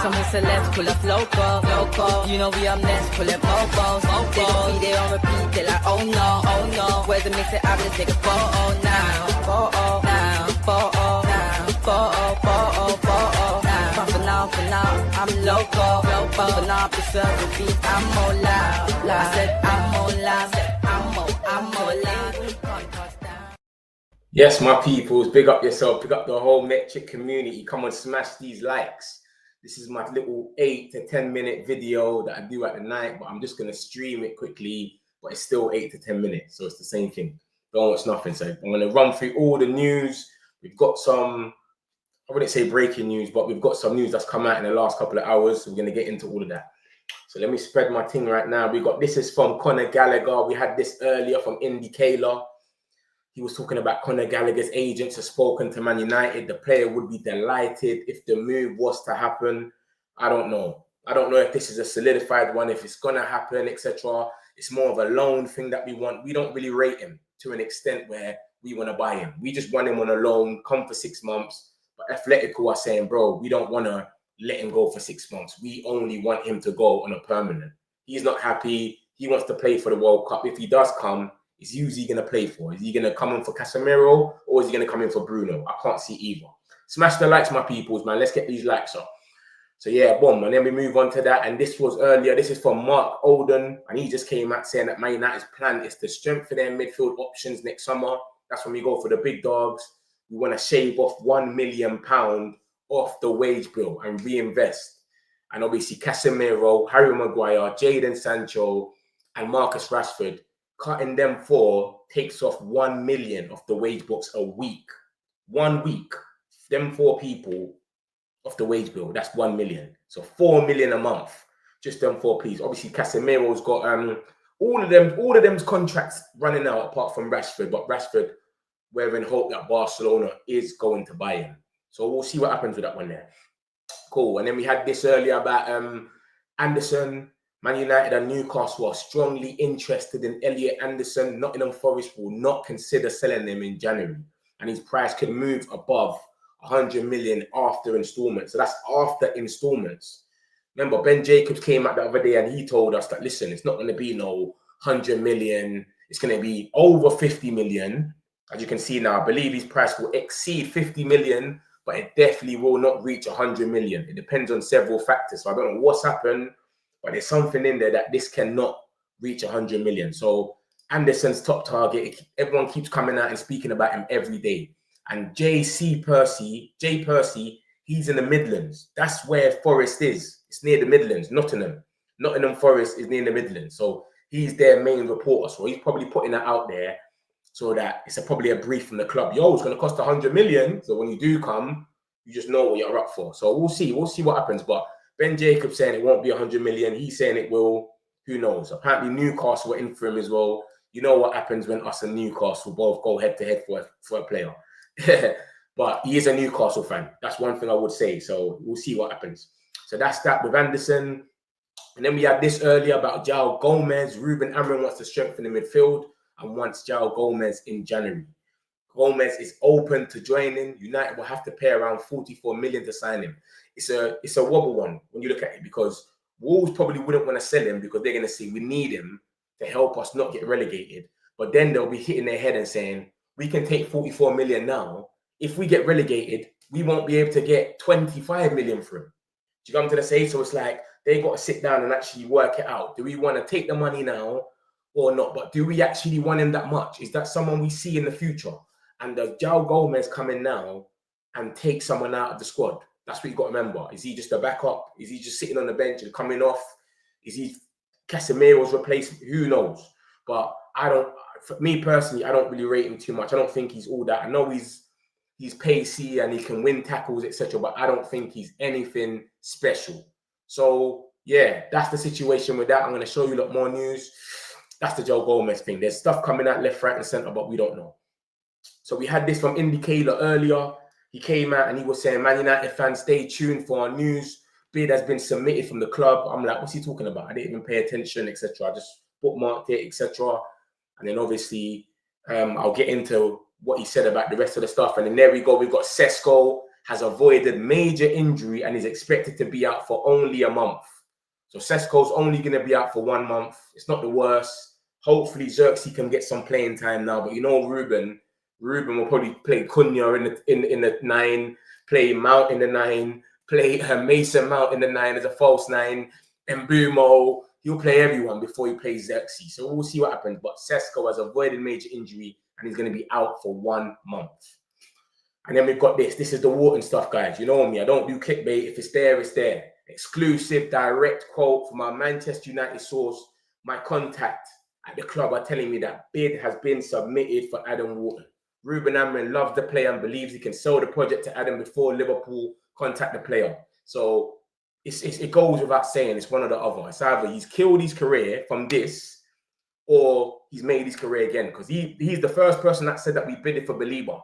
Some celebs pull up local. You know we up next, pull up mofos. They don't be there on repeat, they like, oh no. Where's the mix it out, let's take a photo now. Photo now. For now, I'm local. For now, preserve the beat, I'm more loud. I said I'm more loud. I'm more loud. Yes, my peoples, big up yourself, big up the whole Metric community. Come on, smash these likes. This is my little 8 to 10 minute video that I do at the night, but I'm just going to stream it quickly, but it's still 8 to 10 minutes, so it's the same thing. Don't watch nothing. So I'm going to run through all the news. We've got some, I wouldn't say breaking news, but we've got some news that's come out in the last couple of hours, so we're going to get into all of that. So let me spread my thing right now. This is from Conor Gallagher. We had this earlier from Indicator. He was talking about Conor Gallagher's agents have spoken to Man United. The player would be delighted if the move was to happen. I don't know. I don't know if this is a solidified one, if it's going to happen, etc. It's more of a loan thing that we want. We don't really rate him to an extent where we want to buy him. We just want him on a loan, come for 6 months. But Atletico are saying, bro, we don't want to let him go for 6 months. We only want him to go on a permanent. He's not happy. He wants to play for the World Cup. If he does come, is he going to play for? Is he going to come in for Casemiro or is he going to come in for Bruno? I can't see either. Smash the likes, my peoples, man. Let's get these likes up. So yeah, boom. And then we move on to that. And this was earlier. This is from Mark Oden. And he just came out saying that Man United's plan is to strengthen their midfield options next summer. That's when we go for the big dogs. We want to shave off £1 million off the wage bill and reinvest. And obviously Casemiro, Harry Maguire, Jadon Sancho, and Marcus Rashford, cutting them 4 takes off 1 million off the wage books a week. 1 week. Them 4 people off the wage bill, that's 1 million. So 4 million a month. Just them 4 please. Obviously Casemiro's got all of them's contracts running out apart from Rashford, but Rashford, we're in hope that Barcelona is going to buy him. So we'll see what happens with that one there. Cool. And then we had this earlier about Anderson. Man United and Newcastle are strongly interested in Elliot Anderson. Nottingham Forest will not consider selling him in January. And his price could move above 100 million after installments. So that's after installments. Remember, Ben Jacobs came out the other day and he told us that, listen, it's not going to be no 100 million. It's going to be over 50 million. As you can see now, I believe his price will exceed 50 million, but it definitely will not reach 100 million. It depends on several factors. So I don't know what's happened, but there's something in there that this cannot reach 100 million. So Anderson's top target, everyone keeps coming out and speaking about him every day. And Jay Percy, he's in the Midlands. That's where Forest is. It's near the Midlands, Nottingham. Nottingham Forest is near the Midlands. So he's their main reporter. So he's probably putting that out there so that it's probably a brief from the club. Yo, it's going to cost 100 million. So when you do come, you just know what you're up for. So we'll see. We'll see what happens. But Ben Jacobs saying it won't be 100 million. He's saying it will. Who knows? Apparently Newcastle were in for him as well. You know what happens when us and Newcastle both go head to head for a player. But he is a Newcastle fan. That's one thing I would say. So we'll see what happens. So that's that with Anderson. And then we had this earlier about João Gomez. Ruben Amorim wants to strengthen the midfield and wants João Gomez in January. Gomez is open to joining. United will have to pay around 44 million to sign him. It's a wobble one when you look at it, because Wolves probably wouldn't want to sell him because they're going to say we need him to help us not get relegated. But then they'll be hitting their head and saying, we can take 44 million now. If we get relegated, we won't be able to get 25 million for him. Do you come to the say? So it's like they got to sit down and actually work it out. Do we want to take the money now or not? But do we actually want him that much? Is that someone we see in the future? And does João Gomez come in now and take someone out of the squad? That's what you got to remember. Is he just a backup? Is he just sitting on the bench and coming off? Is he Casemiro's replacement? Who knows? But for me personally, I don't really rate him too much. I don't think he's all that. I know he's pacey and he can win tackles, etc. But I don't think he's anything special. So yeah, that's the situation with that. I'm going to show you a lot more news. That's the João Gomez thing. There's stuff coming out left, right, and center, but we don't know. So we had this from Indicator earlier. He came out and he was saying, Man United fans, stay tuned for our news. Bid has been submitted from the club. I'm like, what's he talking about? I didn't even pay attention, etc. I just bookmarked it, etc. And then obviously, I'll get into what he said about the rest of the stuff. And then there we go. We've got Cesco has avoided major injury and is expected to be out for only a month. So Cesco's only going to be out for 1 month. It's not the worst. Hopefully Xerxes can get some playing time now. But you know, Ruben will probably play Cunha in the 9, play Mount in the 9, play Mason Mount in the 9 as a false 9, and Mbumo. He'll play everyone before he plays Xerxes. So we'll see what happens. But Cesco has avoided major injury and he's going to be out for 1 month. And then we've got this. This is the Wharton stuff, guys. You know me. I don't do clickbait. If it's there, it's there. Exclusive, direct quote from our Manchester United source. My contact at the club are telling me that bid has been submitted for Adam Wharton. Ruben Amorim loves the player and believes he can sell the project to Adam before Liverpool contact the player. So it goes without saying it's one or the other. It's either he's killed his career from this or he's made his career again, because he's the first person that said that we bidded for Belieber.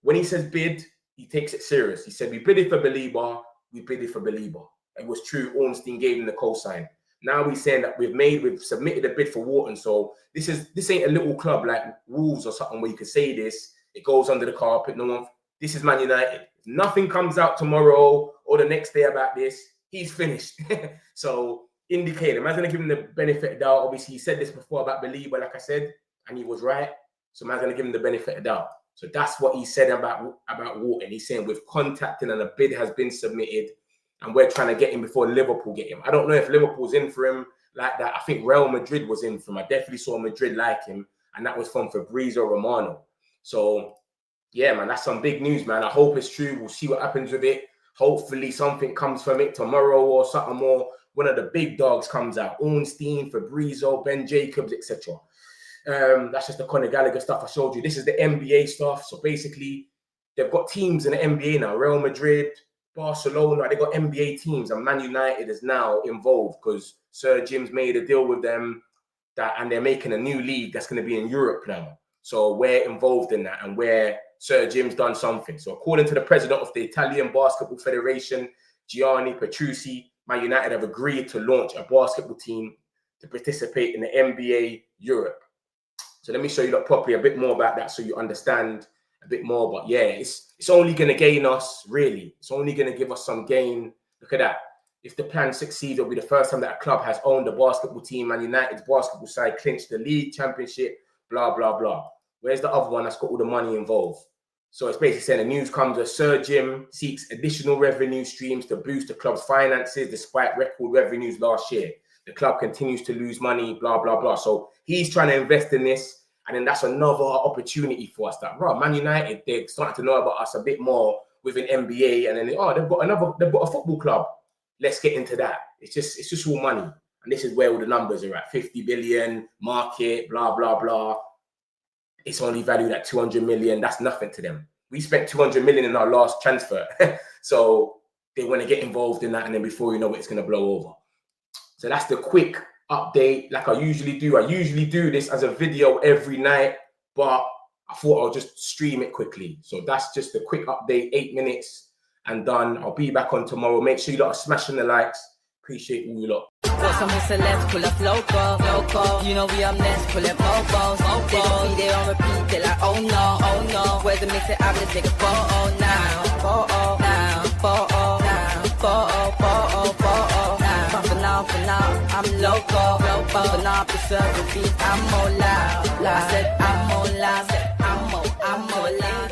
When he says bid, he takes it serious. He said, we bidded for Belieber, we bidded for Belieber. It was true. Ornstein gave him the cosign. Now we're saying that we've submitted a bid for Wharton. So this ain't a little club like Wolves or something where you can say this. It goes under the carpet. No one. This is Man United. If nothing comes out tomorrow or the next day about this, he's finished. So indicate him. I'm going to give him the benefit of doubt. Obviously, he said this before about Belieber, like I said, and he was right. So I'm going to give him the benefit of doubt. So that's what he said about Wharton. He's saying we've contacted and a bid has been submitted and we're trying to get him before Liverpool get him. I don't know if Liverpool's in for him like that. I think Real Madrid was in for him. I definitely saw Madrid like him, and that was from Fabrizio Romano. So, yeah, man, that's some big news, man. I hope it's true. We'll see what happens with it. Hopefully something comes from it tomorrow or something more. One of the big dogs comes out. Ornstein, Fabrizio, Ben Jacobs, etc. That's just the Conor Gallagher stuff I showed you. This is the NBA stuff. So basically, they've got teams in the NBA now. Real Madrid, Barcelona, they got NBA teams, and Man United is now involved because Sir Jim's made a deal with them and they're making a new league that's going to be in Europe now. So we're involved in that, and where Sir Jim's done something. So according to the president of the Italian Basketball Federation, Gianni Petrucci, Man United have agreed to launch a basketball team to participate in the NBA Europe. So let me show you properly a bit more about that so you understand a bit more. But yeah, it's only going to gain us, really. It's only going to give us some gain. Look at that. If the plan succeeds, it'll be the first time that a club has owned a basketball team, and United's basketball side clinched the league championship, blah, blah, blah. Where's the other one that's got all the money involved? So it's basically saying the news comes as Sir Jim seeks additional revenue streams to boost the club's finances despite record revenues last year. The club continues to lose money, blah, blah, blah. So he's trying to invest in this. And then that's another opportunity for us. That, bro, Man United, they're starting to know about us a bit more within NBA. And then, they've got a football club. Let's get into that. It's just all money. And this is where all the numbers are at. 50 billion, market, blah, blah, blah. It's only valued at 200 million. That's nothing to them. We spent 200 million in our last transfer. So they want to get involved in that. And then before you know it, it's going to blow over. So that's the quick update like I usually do. I usually do this as a video every night, but I thought I'll just stream it quickly. So that's just a quick update, 8 minutes and done. I'll be back on tomorrow. Make sure you lot are smashing the likes. Appreciate all you lot. Got some celebs pull up local. You know we up next, pull up mobos. They don't be there on repeat, they're like, oh no. Where's the mix it up, let's take a photo now. For now, I'm local. For now, preserve the beat, I'm more loud. I said I'm more loud. I'm more loud.